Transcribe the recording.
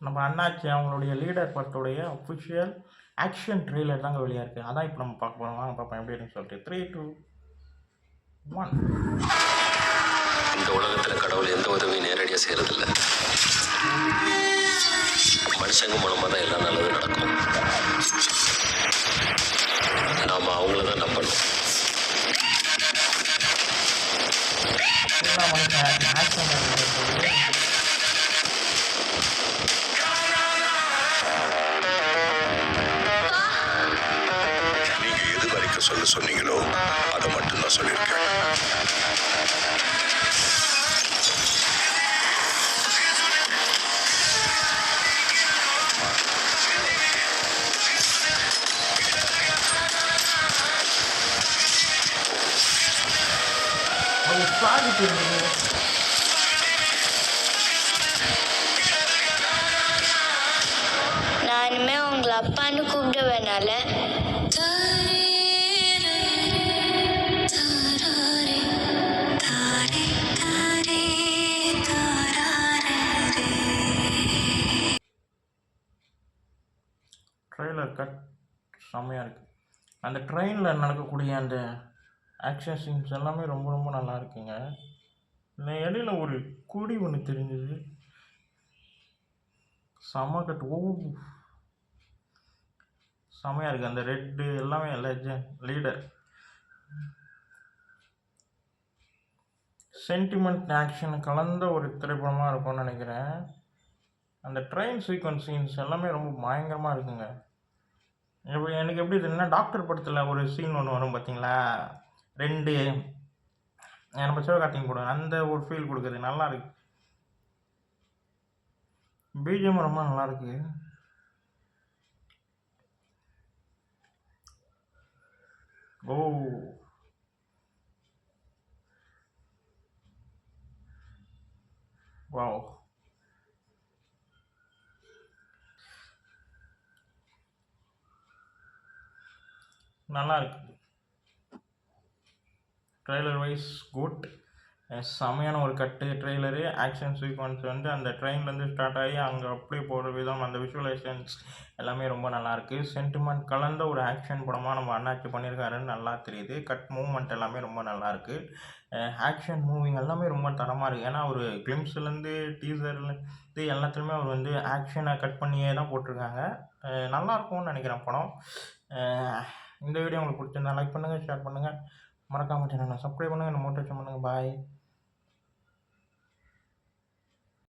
நம்ம அண்ணாச்சி அவங்களுடைய லீடர் படத்துடைய அஃபிஷியல் ஆக்ஷன் ட்ரெய்லர் தாங்க வெளியாக இருக்குது. அதான் இப்போ நம்ம பார்க்க போகிறோம். வாங்க பார்ப்போம் எப்படி இருக்குன்னு சொல்லிட்டு. 3, 2, 1. இந்த உலகத்தில் கடவுள் எந்த உதவியும் நேரடியாக செய்கிறதில்ல. மனுஷங்க மூலமாக தான் எல்லாம் நல்லது நடக்கும். நாம் அவங்கள தான் நம்பணும். எல்லா மனுஷன் ஆக்ஷன் நீங்க எது வரைக்கும் சொல்ல சொன்னீங்களோ அதை மட்டும்தான் சொல்லியிருக்கேன். ஒரு ப்ராஜெக்ட் இருந்தது. நான் இனிமேல் உங்களை அப்பான்னு கூப்பிடுவேனால ட்ரெய்லர் கட் செம்மையாக இருக்குது. அந்த ட்ரெயினில் நடக்கக்கூடிய அந்த ஆக்ஷன் சீன்ஸ் எல்லாமே ரொம்ப ரொம்ப நல்லா இருக்குங்க. இந்த இடையில ஒரு கொடி ஒன்று தெரிஞ்சது, செம்ம கட். செம்மையாக இருக்குது. அந்த ரெட்டு எல்லாமே லீடர் சென்டிமெண்ட் ஆக்ஷன் கலந்த ஒரு திரைப்படமாக இருக்கும்னு நினைக்கிறேன். அந்த ட்ரெயின் சீக்வன்ஸ் சீன்ஸ் எல்லாமே ரொம்ப பயங்கரமாக இருக்குங்க. இப்போ எனக்கு எப்படி இருக்குன்னா, டாக்டர் படத்தில் ஒரு சீன் ஒன்று வரும் பார்த்தீங்களா, 2 நம்ம சிவகார்த்திகேயன் கூட அந்த ஒரு ஃபீல் கொடுக்குது. நல்லா இருக்கு. பிஜிஎம் ரொம்ப நல்லா இருக்கு. ஓ வாவ், நல்லா இருக்கு. Trailer wise good. செமையான ஒரு கட்டு ட்ரெய்லரு. ஆக்ஷன் சீக்வன்ஸ் வந்து அந்த ட்ரெயின்லேருந்து ஸ்டார்ட் ஆகி அங்கே அப்படியே போகிற விதம், அந்த விஷுவலைசேஷன்ஸ் எல்லாமே ரொம்ப நல்லாயிருக்கு. சென்டிமெண்ட் கலந்த ஒரு ஆக்ஷன் படமாக நம்ம அண்ணாச்சி பண்ணியிருக்காருன்னு நல்லா தெரியுது. கட் மூவ்மெண்ட் எல்லாமே ரொம்ப நல்லாயிருக்கு. ஆக்ஷன் மூவிங் எல்லாமே ரொம்ப தரமாக இருக்குது. ஏன்னா ஒரு கிளிம்ஸ்லேருந்து டீசர்லேருந்து எல்லாத்துலேயுமே அவர் வந்து ஆக்ஷனை கட் பண்ணியே தான் போட்டிருக்காங்க. நல்லாயிருக்கும்னு நினைக்கிறேன் படம். இந்த வீடியோ உங்களுக்கு பிடிச்சிருந்தா லைக் பண்ணுங்கள், ஷேர் பண்ணுங்கள், மறக்காமல் சேனலை சப்ஸ்கிரைப் பண்ணுங்கள், மோட்டிவேஷன் பண்ணுங்கள். பாய்.